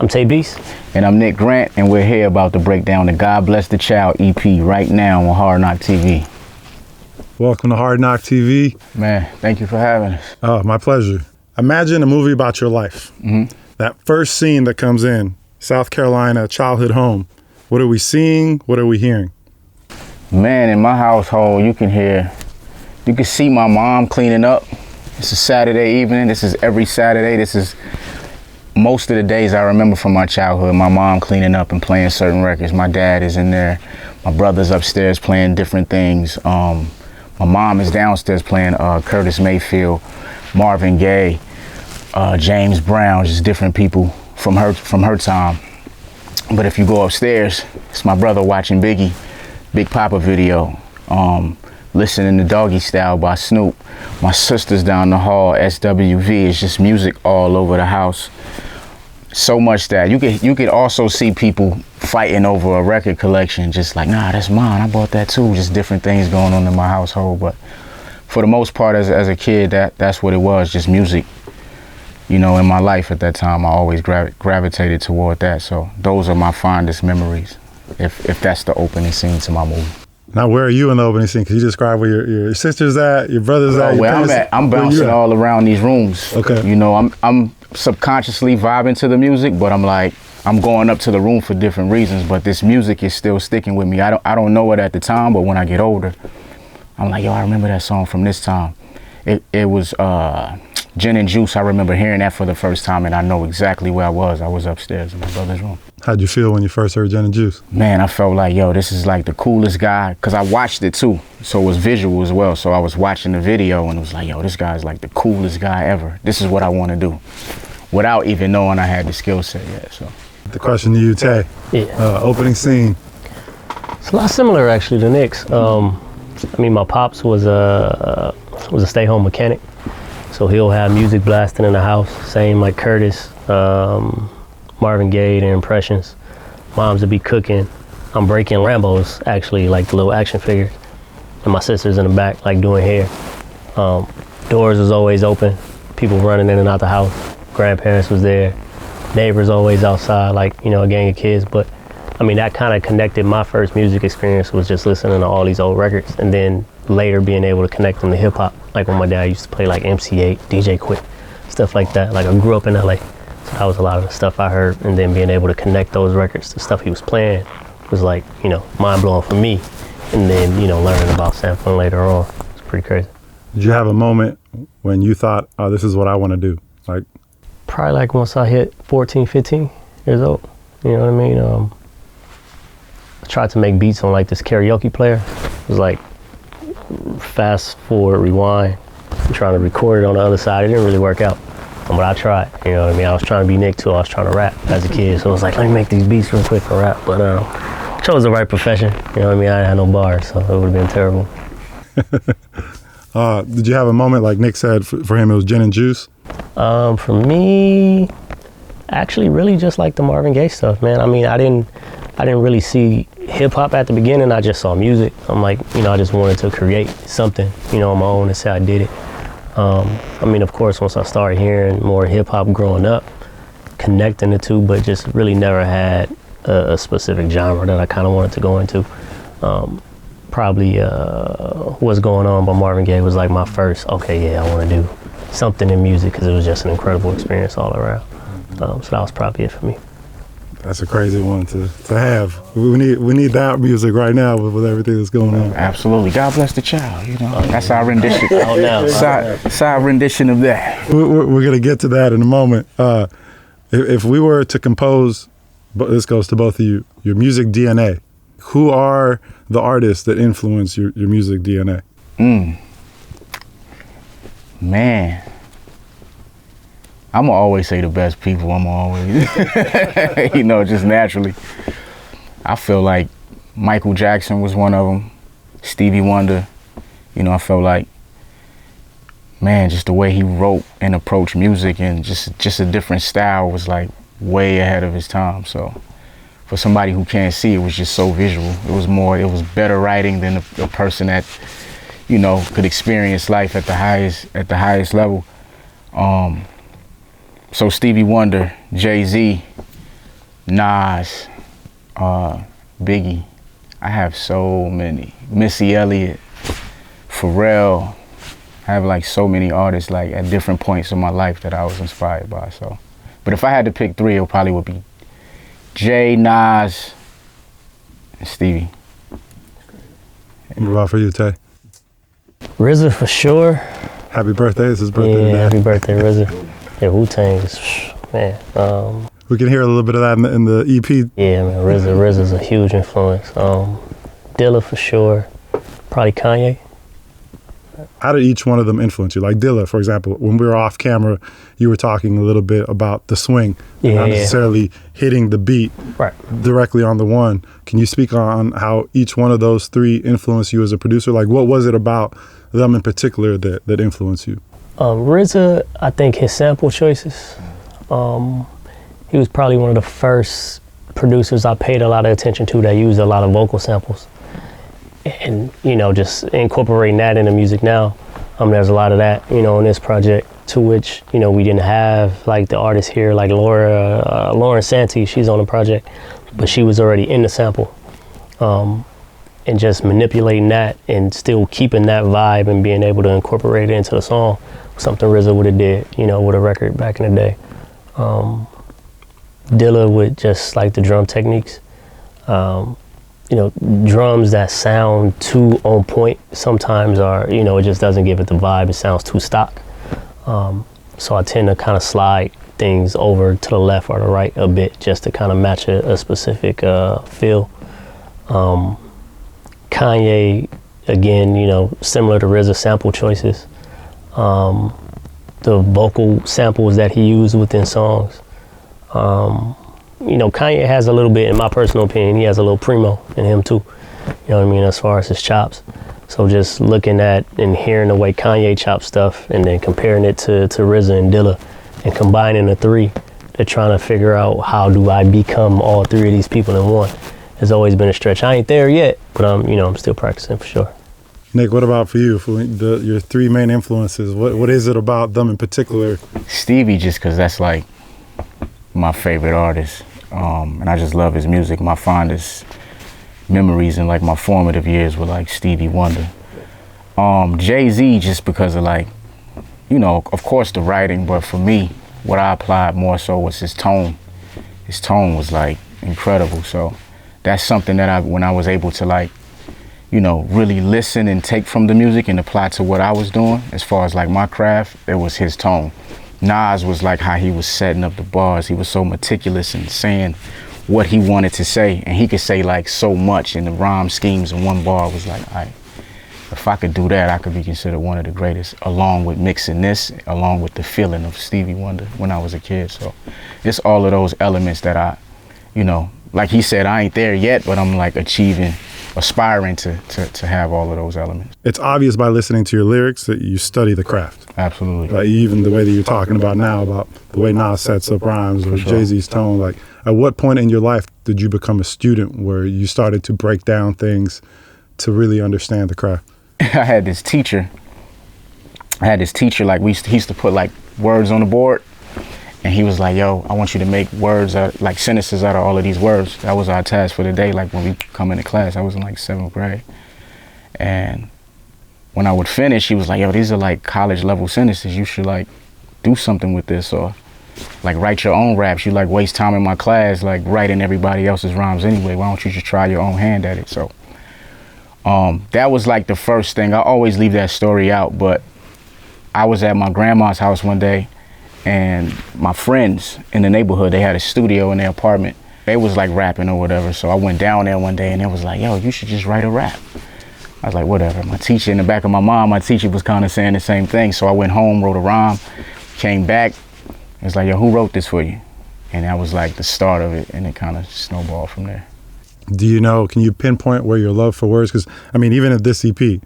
I'm Tay Beast. And I'm Nick Grant, and we're here about to break down the God Bless the Child EP right now on Hard Knock TV. Welcome to Hard Knock TV. Man, thank you for having us. Oh, my pleasure. Imagine a movie about your life. That first scene that comes in, South Carolina, childhood home. What are we seeing? What are we hearing? Man, in my household, you can see my mom cleaning up. It's a Saturday evening. This is every Saturday. This is most of the days I remember from my childhood, my mom cleaning up and playing certain records. My dad is in there. My brother's upstairs playing different things. My mom is downstairs playing Curtis Mayfield, Marvin Gaye, James Brown, just different people from her time. But if you go upstairs, it's my brother watching Big Papa video, listening to Doggy Style by Snoop. My sister's down the hall, SWV. It's just music all over the house. So much that you could also see people fighting over a record collection, just like, nah, that's mine, I bought that too. Just different things going on in my household. But for the most part, as a kid, that's what it was, just music. You know, in my life at that time, I always gravitated toward that. So those are my fondest memories, if that's the opening scene to my movie. Now, where are you in the opening scene? Can you describe where your sister's at, your brother's at? Where I'm at, I'm bouncing all around these rooms. Okay. You know, I'm subconsciously vibing to the music, but I'm going up to the room for different reasons. But this music is still sticking with me. I don't know it at the time, but when I get older, I'm like, yo, I remember that song from this time. It was Gin and Juice. I remember hearing that for the first time, and I know exactly where I was. I was upstairs in my brother's room. How'd you feel when you first heard Gin and Juice? Man, I felt like, yo, this is like the coolest guy, because I watched it too, so it was visual as well. So I was watching the video, and it was like, yo, this guy's like the coolest guy ever. This is what I want to do, without even knowing I had the skill set yet. So the question to you, Tay. Yeah. Opening scene. It's a lot similar actually to Nick's. I mean, my pops was a stay-home mechanic, so he'll have music blasting in the house. Same like Curtis, Marvin Gaye, the Impressions. Moms would be cooking. I'm breaking Rambos, actually, like the little action figures, and my sister's in the back, like doing hair. Doors was always open. People running in and out the house. Grandparents was there. Neighbors always outside, like, you know, a gang of kids. But I mean, that kind of connected. My first music experience was just listening to all these old records, and then later being able to connect them to hip hop. Like when my dad used to play like MC8, DJ Quick, stuff like that. Like I grew up in LA, so that was a lot of the stuff I heard, and then being able to connect those records to stuff he was playing was like, you know, mind blowing for me. And then, you know, learning about sampling later on, it's pretty crazy. Did you have a moment when you thought, oh, this is what I want to do? Like, probably like once I hit 14, 15 years old. You know what I mean? I tried to make beats on like this karaoke player. It was like fast forward, rewind, trying to record it on the other side. It didn't really work out, but I tried. You know what I mean? I was trying to be Nick too. I was trying to rap as a kid, so I was like, let me make these beats real quick and rap. But chose the right profession. You know what I mean? I didn't have no bars, so it would have been terrible. Did you have a moment like Nick said? For him, it was Gin and Juice. For me, actually, really just like the Marvin Gaye stuff, man. I mean, I didn't really see hip hop at the beginning. I just saw music. I'm like, you know, I just wanted to create something, you know, on my own and say I did it. I mean, of course, once I started hearing more hip hop growing up, connecting the two, but just really never had a specific genre that I kind of wanted to go into. Probably What's Going On by Marvin Gaye was like my first, okay, yeah, I want to do something in music, because it was just an incredible experience all around. So that was probably it for me. That's a crazy one to have. We need that music right now with everything that's going on. Absolutely. God Bless the Child, you know. That's our rendition. Our rendition of that. We're going to get to that in a moment. If we were to compose, this goes to both of you, your music DNA, who are the artists that influence your music DNA? Man. I'm gonna always say the best people. I'm always, you know, just naturally. I feel like Michael Jackson was one of them. Stevie Wonder. You know, I felt like, man, just the way he wrote and approached music and just a different style was like way ahead of his time. So for somebody who can't see, it was just so visual. It was better writing than a person that, you know, could experience life at the highest level. So Stevie Wonder, Jay-Z, Nas, Biggie. I have so many. Missy Elliott, Pharrell. I have like so many artists like at different points in my life that I was inspired by. So, but if I had to pick three, it probably would be Jay, Nas, and Stevie. What about for you, Tay? RZA for sure. Happy birthday. It's his birthday Yeah, today. happy birthday, RZA. Yeah, Wu-Tang is, man. We can hear a little bit of that in the EP. Yeah, man, RZA's a huge influence. Dilla for sure. Probably Kanye. How did each one of them influence you? Like Dilla, for example, when we were off camera, you were talking a little bit about the swing, and not necessarily hitting the beat directly on the one. Can you speak on how each one of those three influenced you as a producer? Like, what was it about them in particular that influenced you? RZA, I think his sample choices. He was probably one of the first producers I paid a lot of attention to that used a lot of vocal samples. And, you know, just incorporating that into music now, there's a lot of that, you know, in this project, to which, you know, we didn't have, like, the artists here, like Lauren Santee, she's on the project, but she was already in the sample. And just manipulating that and still keeping that vibe and being able to incorporate it into the song, something RZA would have did, you know, with a record back in the day. Dilla with just, like, the drum techniques. You know, drums that sound too on point sometimes are, you know, it just doesn't give it the vibe. It sounds too stock. So I tend to kind of slide things over to the left or the right a bit just to kind of match a specific feel. Kanye, again, you know, similar to RZA sample choices. The vocal samples that he used within songs. You know, Kanye has a little bit, in my personal opinion, he has a little primo in him too. You know what I mean, as far as his chops. So just looking at and hearing the way Kanye chops stuff and then comparing it to RZA and Dilla and combining the three, they're trying to figure out how do I become all three of these people in one. Has always been a stretch. I ain't there yet, but I'm still practicing for sure. Nick, what about for you? For your three main influences, what is it about them in particular? Stevie, just because that's like my favorite artist. And I just love his music. My fondest memories in like my formative years were like Stevie Wonder. Jay-Z, just because of like, you know, of course the writing, but for me, what I applied more so was his tone. His tone was like incredible. So that's something that when I was able to like, you know, really listen and take from the music and apply to what I was doing, as far as like my craft, it was his tone. Nas was like how he was setting up the bars. He was so meticulous in saying what he wanted to say, and he could say like so much, and the rhyme schemes in one bar was like, all right, if I could do that, I could be considered one of the greatest, along with mixing this, along with the feeling of Stevie Wonder when I was a kid. So it's all of those elements that I, you know, like he said, I ain't there yet, but I'm like aspiring to have all of those elements. It's obvious by listening to your lyrics that you study the craft. Absolutely. Like even the way that you're talking about now, about the way Nas sets up rhymes or Jay-Z's tone. Like, at what point in your life did you become a student where you started to break down things to really understand the craft? I had this teacher, like he used to put like words on the board, and he was like, yo, I want you to make words like sentences out of all of these words. That was our task for the day, like when we come into class. I was in like 7th grade. And when I would finish, he was like, yo, these are like college level sentences. You should like do something with this, or like write your own raps. You like waste time in my class like writing everybody else's rhymes anyway. Why don't you just try your own hand at it? So that was like the first thing. I always leave that story out, but I was at my grandma's house one day, and my friends in the neighborhood, they had a studio in their apartment. They was like rapping or whatever. So I went down there one day, and it was like, yo, you should just write a rap. I was like, whatever. My teacher, in the back of my mind, my teacher was kind of saying the same thing. So I went home, wrote a rhyme, came back. It was like, yo, who wrote this for you? And that was like the start of it, and it kind of snowballed from there. Do you know, can you pinpoint where your love for words, because I mean, even at this EP,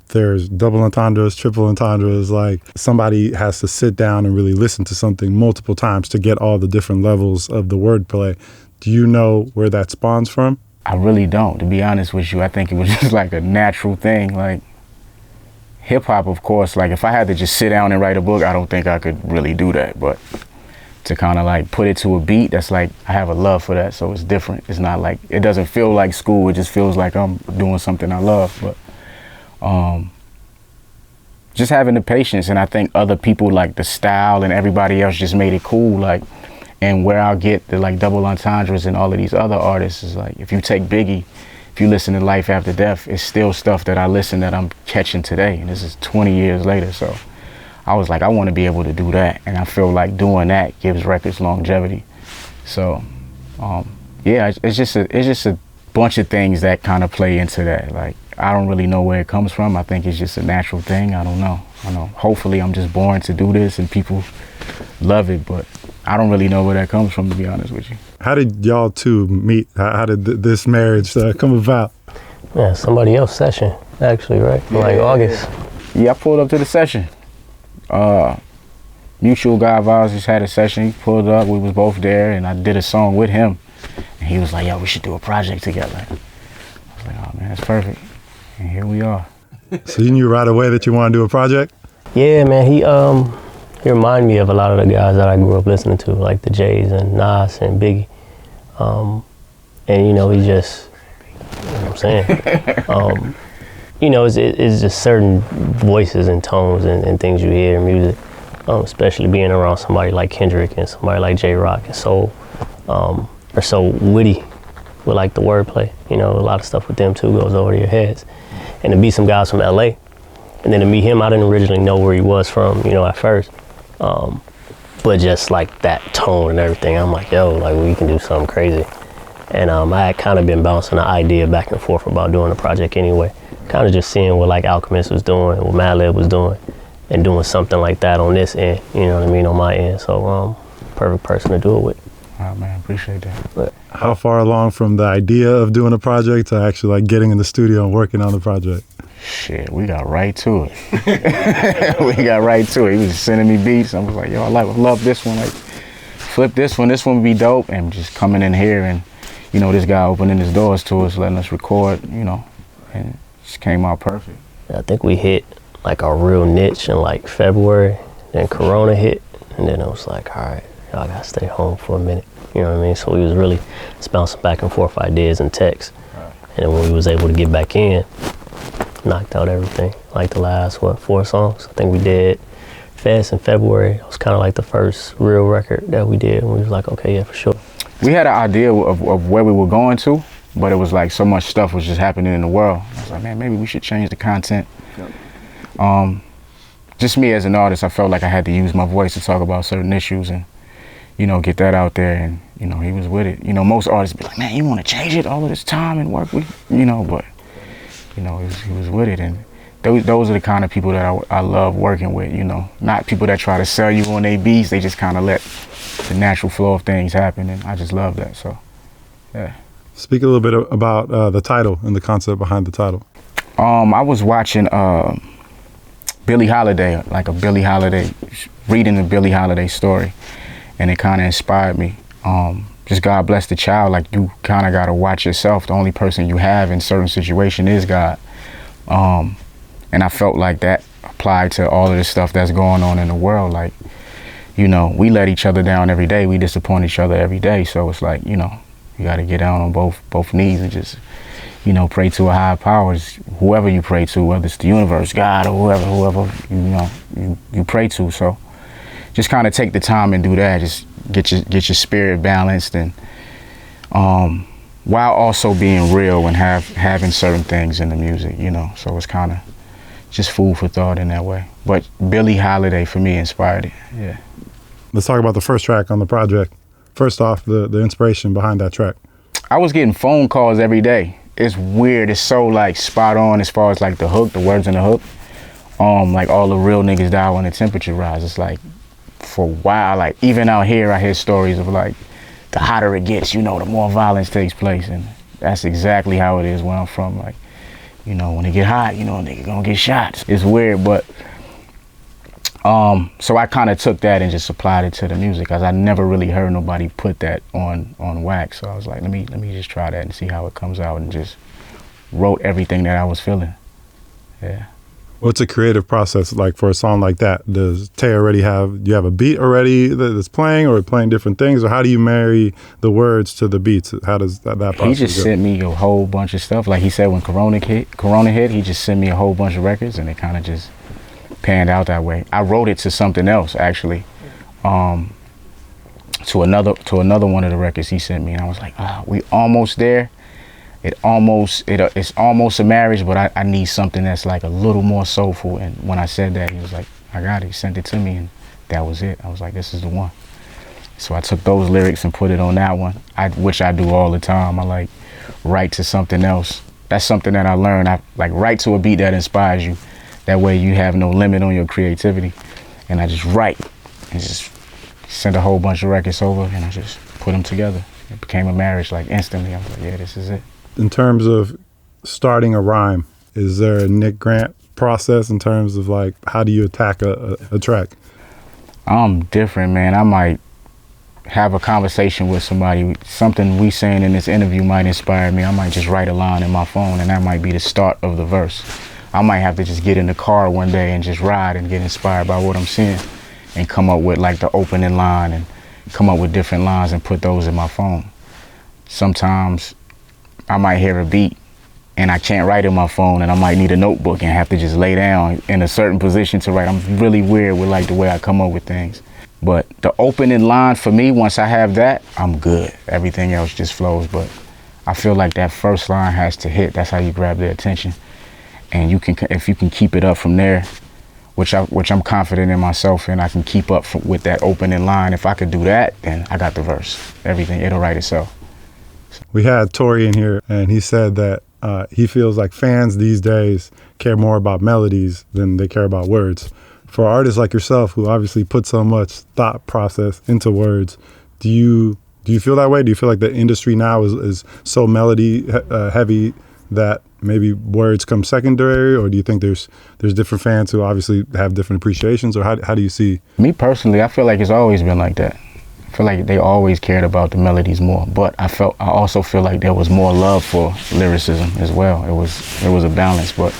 there's double entendres, triple entendres, like somebody has to sit down and really listen to something multiple times to get all the different levels of the wordplay. Do you know where that spawns from? I really don't, to be honest with you. I think it was just like a natural thing. Like hip hop, of course, like if I had to just sit down and write a book, I don't think I could really do that. But to kind of like put it to a beat, that's like, I have a love for that, so it's different. It's not like, it doesn't feel like school, it just feels like I'm doing something I love. But just having the patience, and I think other people, like the style and everybody else, just made it cool. Like, and where I'll get the like double entendres and all of these other artists is like, if you take Biggie, if you listen to Life After Death, it's still stuff that I listen that I'm catching today, and this is 20 years later. So I was like, I want to be able to do that, and I feel like doing that gives records longevity. So yeah, it's just a bunch of things that kind of play into that. Like, I don't really know where it comes from. I think it's just a natural thing. I don't know. Hopefully I'm just born to do this and people love it, but I don't really know where that comes from, to be honest with you. How did y'all two meet? How did this marriage come about? Yeah, somebody else's session, actually, right? Yeah. Like August. Yeah, I pulled up to the session. Mutual guy of ours just had a session. He pulled up, we was both there, and I did a song with him. And he was like, yo, we should do a project together. I was like, oh man, that's perfect. And here we are. So you knew right away that you wanted to do a project? Yeah, man, he reminded me of a lot of the guys that I grew up listening to, like the Jays and Nas and Biggie. And, you know, he just, you know what I'm saying? You know, it's just certain voices and tones and things you hear in music, especially being around somebody like Kendrick and somebody like J-Rock and Soul, are so witty with like the wordplay. You know, a lot of stuff with them too goes over your heads. And to be some guys from LA, and then to meet him, I didn't originally know where he was from, you know, at first. But just like that tone and everything, I'm like, yo, like we can do something crazy. And I had kind of been bouncing the idea back and forth about doing a project anyway. Kind of just seeing what like Alchemist was doing, what Madlib was doing, and doing something like that on this end, you know what I mean, on my end. So perfect person to do it with. Oh man, appreciate that. But how far along from the idea of doing a project to actually like getting in the studio and working on the project? Shit, we got right to it. We got right to it. He was sending me beats. I was like, yo, I love this one. Like, flip this one would be dope. And just coming in here and, you know, this guy opening his doors to us, letting us record, you know, and it just came out perfect. I think we hit like our real niche in like February, then Corona hit, and then it was like, all right, y'all gotta stay home for a minute. You know what I mean? So we was really bouncing back and forth ideas and texts. Right. And then when we was able to get back in, knocked out everything. Like the last, 4 songs? I think we did Fast in February. It was kind of like the first real record that we did. And we was like, okay, yeah, for sure. We had an idea of where we were going to, but it was like so much stuff was just happening in the world. I was like, man, maybe we should change the content. Yep. Just me as an artist, I felt like I had to use my voice to talk about certain issues and, you know, get that out there. And, you know, he was with it. You know, most artists be like, man, you want to change it all of this time and work with, you know, but, you know, he was with it. And those are the kind of people that I love working with, you know, not people that try to sell you on their beats. They just kind of let the natural flow of things happen. And I just love that. So, yeah. Speak a little bit about the title and the concept behind the title. I was watching Billie Holiday, like a Billie Holiday, reading the Billie Holiday story, and it kind of inspired me. Just God bless the child, like you kind of got to watch yourself. The only person you have in certain situation is God. And I felt like that applied to all of the stuff that's going on in the world. Like, you know, we let each other down every day. We disappoint each other every day. So it's like, you know, you got to get down on both knees and just, you know, pray to a higher power, whoever you pray to, whether it's the universe, God, or whoever you know you pray to. So just kind of take the time and do that. Just get your spirit balanced, and while also being real and having certain things in the music, you know. So it's kind of just food for thought in that way. But Billie Holiday for me inspired it. Yeah. Let's talk about the first track on the project. First off, the inspiration behind that track. I was getting phone calls every day. It's weird. It's so like spot on as far as like the hook, the words in the hook. Like all the real niggas die when the temperature rises. It's like for a while, like even out here, I hear stories of like the hotter it gets, you know, the more violence takes place, and that's exactly how it is where I'm from. Like, you know, when it get hot, you know, nigga gonna get shot. It's weird, but so I kind of took that and just applied it to the music, cause I never really heard nobody put that on wax. So I was like, let me just try that and see how it comes out, and just wrote everything that I was feeling. Yeah. What's a creative process like for a song like that? Does Tay already do you have a beat already that's playing, or playing different things, or how do you marry the words to the beats? How does that process He just go? sent me a whole bunch of stuff. Like he said, when Corona hit, he just sent me a whole bunch of records, and it kind of just panned out that way. I wrote it to something else, actually, to another one of the records he sent me, and I was like, we almost there. It's almost a marriage, but I need something that's like a little more soulful. And when I said that, he was like, I got it. He sent it to me, and that was it. I was like, this is the one. So I took those lyrics and put it on that one, which I do all the time. I like write to something else. That's something that I learned. I like write to a beat that inspires you. That way you have no limit on your creativity. And I just write and just send a whole bunch of records over, and I just put them together. It became a marriage like instantly. I was like, yeah, this is it. In terms of starting a rhyme, is there a Nick Grant process in terms of like, how do you attack a track? I'm different, man. I might have a conversation with somebody. Something we saying in this interview might inspire me. I might just write a line in my phone, and that might be the start of the verse. I might have to just get in the car one day and just ride and get inspired by what I'm seeing and come up with like the opening line and come up with different lines and put those in my phone. Sometimes I might hear a beat and I can't write in my phone, and I might need a notebook and have to just lay down in a certain position to write. I'm really weird with like the way I come up with things. But the opening line for me, once I have that, I'm good. Everything else just flows. But I feel like that first line has to hit. That's how you grab their attention. And if you can keep it up from there, which I'm confident in myself, and I can keep up with that opening line. If I could do that, then I got the verse. Everything, it'll write itself. We had Tory in here, and he said that he feels like fans these days care more about melodies than they care about words. For artists like yourself, who obviously put so much thought process into words, do you feel that way? Do you feel like the industry now is so melody heavy that maybe words come secondary, or do you think there's different fans who obviously have different appreciations, or how do you see? Me personally, I feel like it's always been like that. I feel like they always cared about the melodies more, but I also feel like there was more love for lyricism as well. It was a balance, but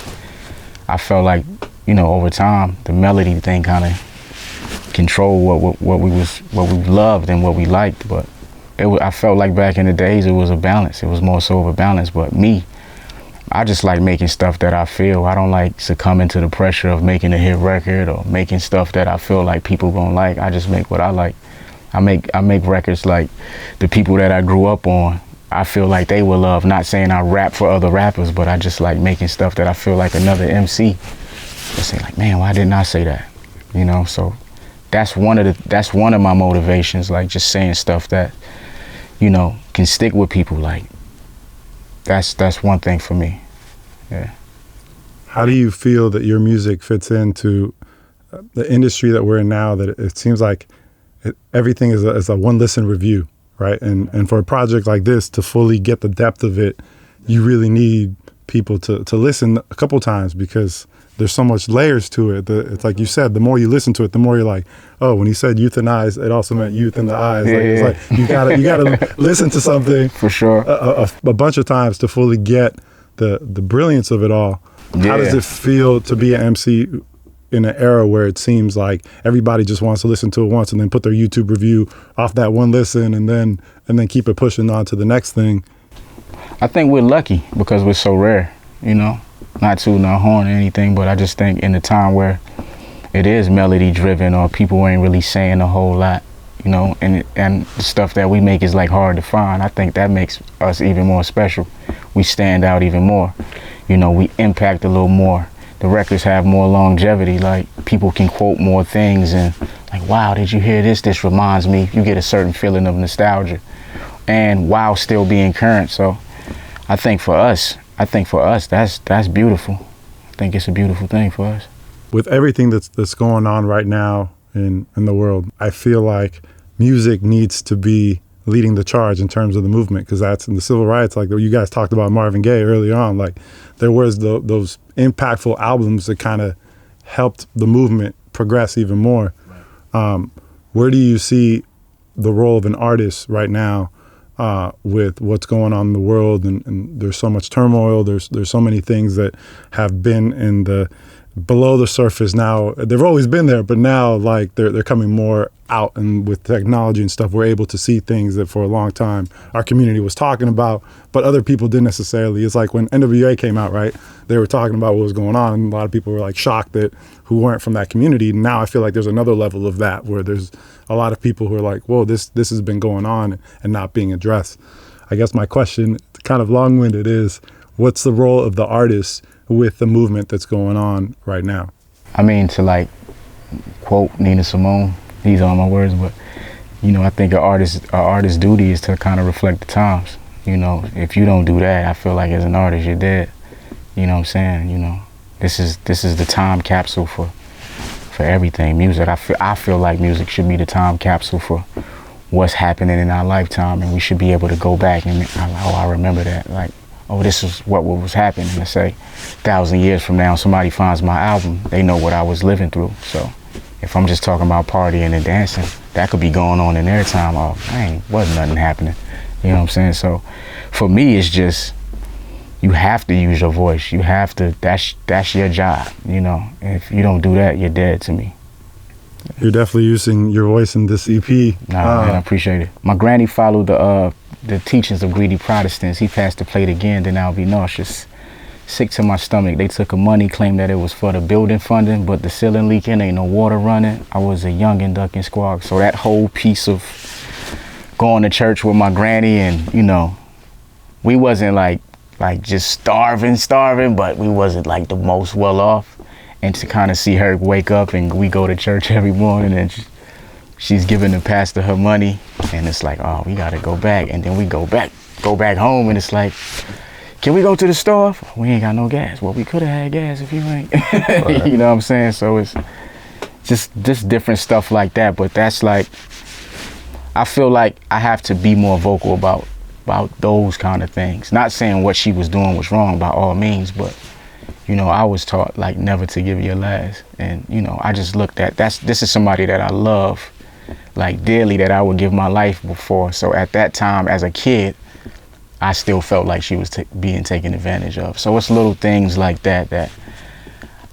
I felt like, over time, the melody thing kind of controlled what we loved and what we liked. But I felt like back in the days it was a balance. It was more so of a balance. But me, I just like making stuff that I feel. I don't like succumbing to the pressure of making a hit record or making stuff that I feel like people gonna like. I just make what I like. I make records like the people that I grew up on, I feel like they will love. Not saying I rap for other rappers, but I just like making stuff that I feel like another MC will say like, man, why didn't I say that? So that's one of my motivations, like just saying stuff that, can stick with people. Like that's one thing for me. Yeah. How do you feel that your music fits into the industry that we're in now, that it seems like everything is a one listen review, right? And for a project like this to fully get the depth of it, you really need people to listen a couple times, because there's so much layers to it. It's like you said, the more you listen to it, the more you're like, oh, when he said youth and eyes, it also meant youth in the eyes. Yeah, It's like you gotta listen to something for sure a bunch of times to fully get the brilliance of it all. Yeah. How does it feel to be an MC in an era where it seems like everybody just wants to listen to it once and then put their YouTube review off that one listen and then keep it pushing on to the next thing? I think we're lucky because we're so rare, not tooting our horn or anything, but I just think in the time where it is melody driven or people ain't really saying a whole lot, and the stuff that we make is like hard to find, I think that makes us even more special. We stand out even more, we impact a little more. The records have more longevity, like people can quote more things and like, wow, did you hear this? This reminds me. You get a certain feeling of nostalgia and while still being current. So I think for us, that's beautiful. I think it's a beautiful thing for us. With everything that's going on right now in the world, I feel like music needs to be leading the charge in terms of the movement, because that's in the civil rights, like you guys talked about Marvin Gaye early on, like there was those impactful albums that kind of helped the movement progress even more. Where do you see the role of an artist right now with what's going on in the world, and there's so much turmoil, there's so many things that have been in the below the surface now. They've always been there, but now like they're coming more out, and with technology and stuff, we're able to see things that for a long time our community was talking about, but other people didn't necessarily. It's like when NWA came out, right? They were talking about what was going on, and a lot of people were like shocked that who weren't from that community. Now I feel like there's another level of that where there's a lot of people who are like, whoa, this has been going on and not being addressed. I guess my question, kind of long-winded, is what's the role of the artist with the movement that's going on right now? I mean, to like quote Nina Simone, these are my words, but you know, I think an artist's duty is to kind of reflect the times. You know, if you don't do that, I feel like as an artist, you're dead. You know what I'm saying? You know, this is the time capsule for everything. Music, I feel like music should be the time capsule for what's happening in our lifetime, and we should be able to go back and I remember that, like, oh, this is what was happening. Let's say 1,000 years from now, somebody finds my album, they know what I was living through. So if I'm just talking about partying and dancing, that could be going on in their time. Oh, dang, wasn't nothing happening. You know what I'm saying? So for me, it's just, you have to use your voice. You have to, that's your job, you know. If you don't do that, you're dead to me. You're definitely using your voice in this EP. Nah, man, I appreciate it. My granny followed the teachings of greedy Protestants. He passed the plate again, then I'll be nauseous. Sick to my stomach. They took a money, claimed that it was for the building funding, but the ceiling leaking, ain't no water running. I was a youngin' ducking squawk. So that whole piece of going to church with my granny, and you know, we wasn't like just starving, but we wasn't like the most well off. And to kind of see her wake up and we go to church every morning and she's giving the pastor her money, and it's like, oh, we gotta go back. And then we go back home, and it's like, can we go to the store? We ain't got no gas. Well, we could have had gas if you ain't. Right. You know what I'm saying? So it's just different stuff like that. But that's like, I feel like I have to be more vocal about those kind of things. Not saying what she was doing was wrong by all means, but you know, I was taught like never to give your last. And you know, I just looked at, this is somebody that I love like dearly, that I would give my life before. So at that time as a kid, I still felt like she was being taken advantage of. So it's little things like that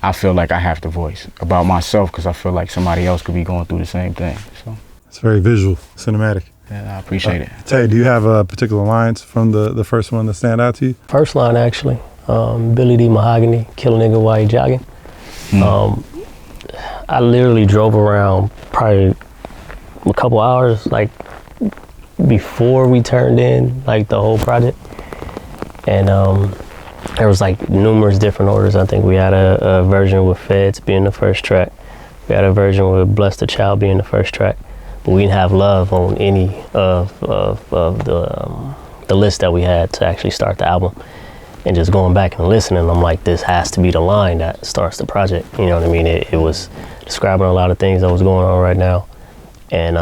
I feel like I have to voice about myself, because I feel like somebody else could be going through the same thing. So it's very visual, cinematic. Yeah, I appreciate it. Tay, do you have particular lines from the first one that stand out to you? First line, actually, Billy D. Mahogany, kill a nigga while you jogging. I literally drove around probably a couple hours, like before we turned in like the whole project, and there was like numerous different orders. I think we had a version with Feds being the first track, we had a version with Bless the Child being the first track, but we didn't have Love on any of the list that we had to actually start the album. And just going back and listening, I'm like, this has to be the line that starts the project. You know what I mean? It was describing a lot of things that was going on right now. And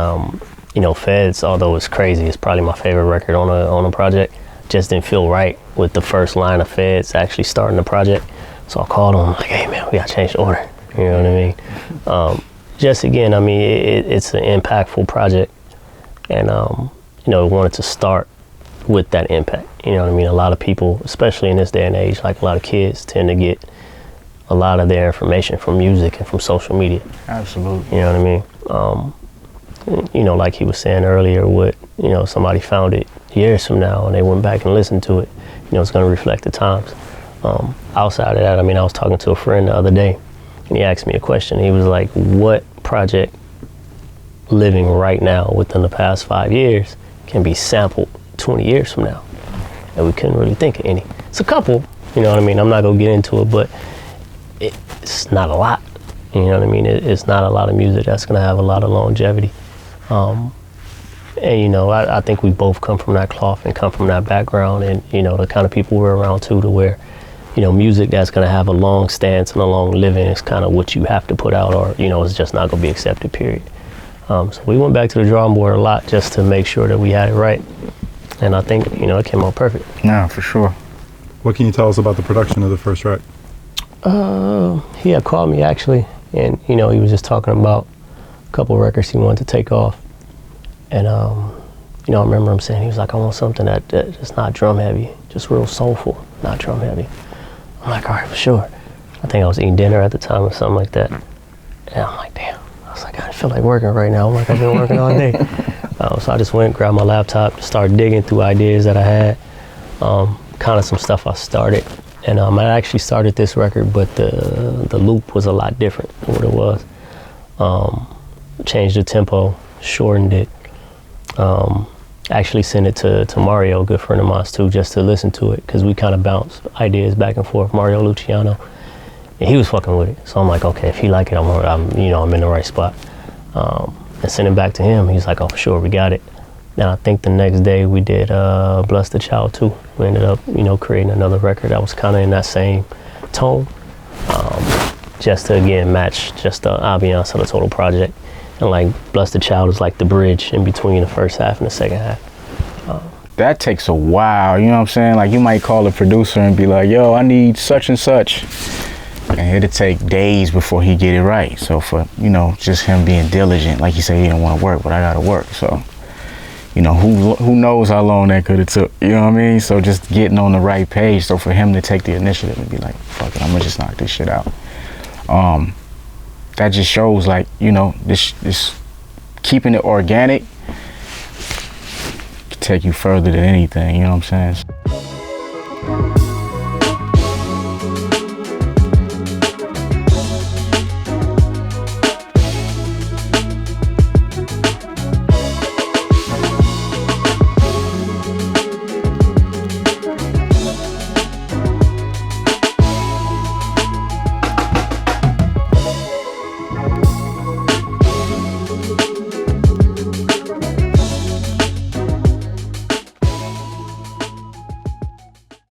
you know, Feds, although it's crazy, it's probably my favorite record on a project. Just didn't feel right with the first line of Feds actually starting the project. So I called him, like, hey man, we gotta change the order. You know what I mean? Just again, I mean, it's an impactful project, and you know, wanted to start with that impact. You know what I mean? A lot of people, especially in this day and age, like a lot of kids, tend to get a lot of their information from music and from social media. Absolutely. You know what I mean? You know, like he was saying earlier, you know, somebody found it years from now and they went back and listened to it, you know, it's going to reflect the times. Outside of that, I mean, I was talking to a friend the other day, and he asked me a question. He was like, what project living right now within the past 5 years can be sampled 20 years from now? And we couldn't really think of any. It's a couple, you know what I mean? I'm not gonna get into it, but it's not a lot. You know what I mean? It's not a lot of music that's gonna have a lot of longevity. And you know, I think we both come from that cloth and come from that background, and you know, the kind of people we're around too, to where, you know, music that's gonna have a long stance and a long living is kind of what you have to put out, or you know, it's just not gonna be accepted, period. So we went back to the drawing board a lot just to make sure that we had it right. And I think, you know, it came out perfect. Yeah, for sure. What can you tell us about the production of the first track? He had called me actually, and you know, he was just talking about a couple of records he wanted to take off. And you know, I remember him saying, he was like, I want something that's not drum heavy, just real soulful, not drum heavy. I'm like, all right, for sure. I think I was eating dinner at the time or something like that. And I'm like, damn. I was like, I feel like working right now. I'm like, I've been working all day. So I just went, grabbed my laptop, started digging through ideas that I had, kind of some stuff I started. And I actually started this record, but the loop was a lot different than what it was. Changed the tempo, shortened it. Actually sent it to Mario, a good friend of mine too, just to listen to it, because we kind of bounced ideas back and forth, Mario Luciano. And he was fucking with it. So I'm like, okay, if he like it, I'm in the right spot. And sent it back to him. He's like, oh, sure, we got it. And I think the next day we did Bless the Child too. We ended up, creating another record that was kind of in that same tone, just to again match just the ambiance of the total project. And like Bless the Child is like the bridge in between the first half and the second half. That takes a while, you know what I'm saying? Like you might call a producer and be like, yo, I need such and such. And it'll take days before he get it right. So for, just him being diligent, like you say, he didn't want to work, but I got to work. So, who knows how long that could have took, you know what I mean? So just getting on the right page. So for him to take the initiative and be like, fuck it, I'm gonna just knock this shit out. That just shows like, this keeping it organic can take you further than anything, you know what I'm saying?